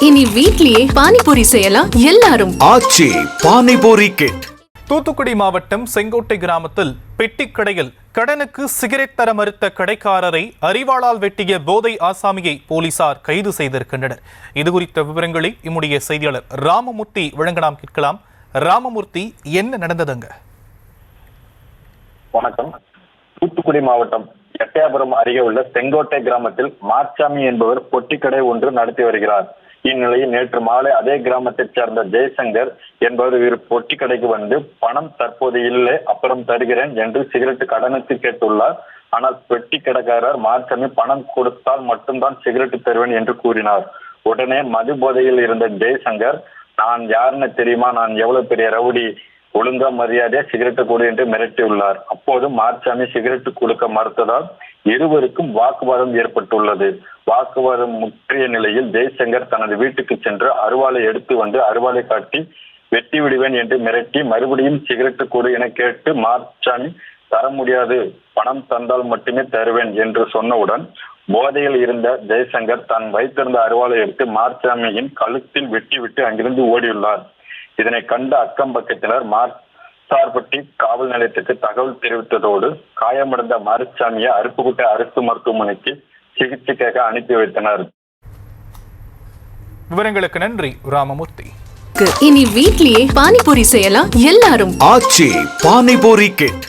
இனி வீட்லயே பானிபூரி செய்யலாம் எல்லாரும். ஆச்சி பானிபூரி கிட். தூத்துக்குடி மாவட்டம் செங்கோட்டை கிராமத்தில் பெட்டிக் கடையில் கடனுக்கு சிகரெட் தர மறுத்த கடைக்காரரை அரிவாளால் வெட்டிய போதை ஆசாமியை போலீசார் கைது செய்திருக்கின்றனர். இதுகுறித்த விவரங்களை நம்முடைய செய்தியாளர் ராமமூர்த்தி வழங்க நாம் கேட்கலாம். ராமமூர்த்தி, என்ன நடந்ததுங்க? வணக்கம். தூத்துக்குடி மாவட்டம் எட்டயபுரம் அருகே உள்ள செங்கோட்டை கிராமத்தில் மார்ச்சாமி என்பவர் பொட்டிக்கடை ஒன்று நடத்தி வருகிறார். இந்நிலையில் நேற்று மாலை அதே கிராமத்தைச் சேர்ந்த ஜெய்சங்கர் என்பவர் இவர் பொட்டி கடைக்கு வந்து பணம் தற்போது இல்லை, அப்புறம் தருகிறேன் என்று சிகரெட் கடனுக்கு கேட்டுள்ளார். ஆனால் பெட்டி கடைக்காரர் மார்ச்சாமி பணம் கொடுத்தால் மட்டும்தான் சிகரெட் தருவேன் என்று கூறினார். உடனே மது போதையில் இருந்த ஜெய்சங்கர், நான் யாருன்னு தெரியுமா, நான் எவ்வளவு பெரிய ரவுடி, ஒழுங்கா மரியாதையா சிகரெட்டு கொடு என்று மிரட்டியுள்ளார். அப்போது மார்ச்சாமி சிகரெட்டு கொடுக்க மறுத்ததால் இருவருக்கும் வாக்குவாதம் ஏற்பட்டுள்ளது. வாக்குவாதம் முற்றிய நிலையில் ஜெய்சங்கர் தனது வீட்டுக்கு சென்று அருவாளை எடுத்து வந்து அருவாளை காட்டி வெட்டி விடுவேன் என்று மிரட்டி மறுபடியும் சிகரெட்டு கொடு என கேட்டு மார்ச்சாமி தர முடியாது, பணம் தந்தால் மட்டுமே தருவேன் என்று சொன்னவுடன் போதையில் இருந்த ஜெய்சங்கர் தான் வைத்திருந்த அருவாளை எடுத்து மார்ச்சாமியின் கழுத்தில் வெட்டி விட்டு அங்கிருந்து ஓடியுள்ளார். இதனை கண்ட அக்கம் பக்கத்தினர் மார்த்தார்பட்டி காவல் நிலையத்துக்கு தகவல் தெரிவித்ததோடு காயமடைந்த மாரிச்சாமியை அருப்புக்கோட்டை அரசு மருத்துவமனைக்கு சிகிச்சைக்காக அனுப்பி வைத்தனர். விவரங்களுக்கு நன்றி ராமமூர்த்தி. இனி வீட்லயே பானிபூரி செய்யலாம் எல்லாரும். ஆச்சி பானிபூரி கிட்.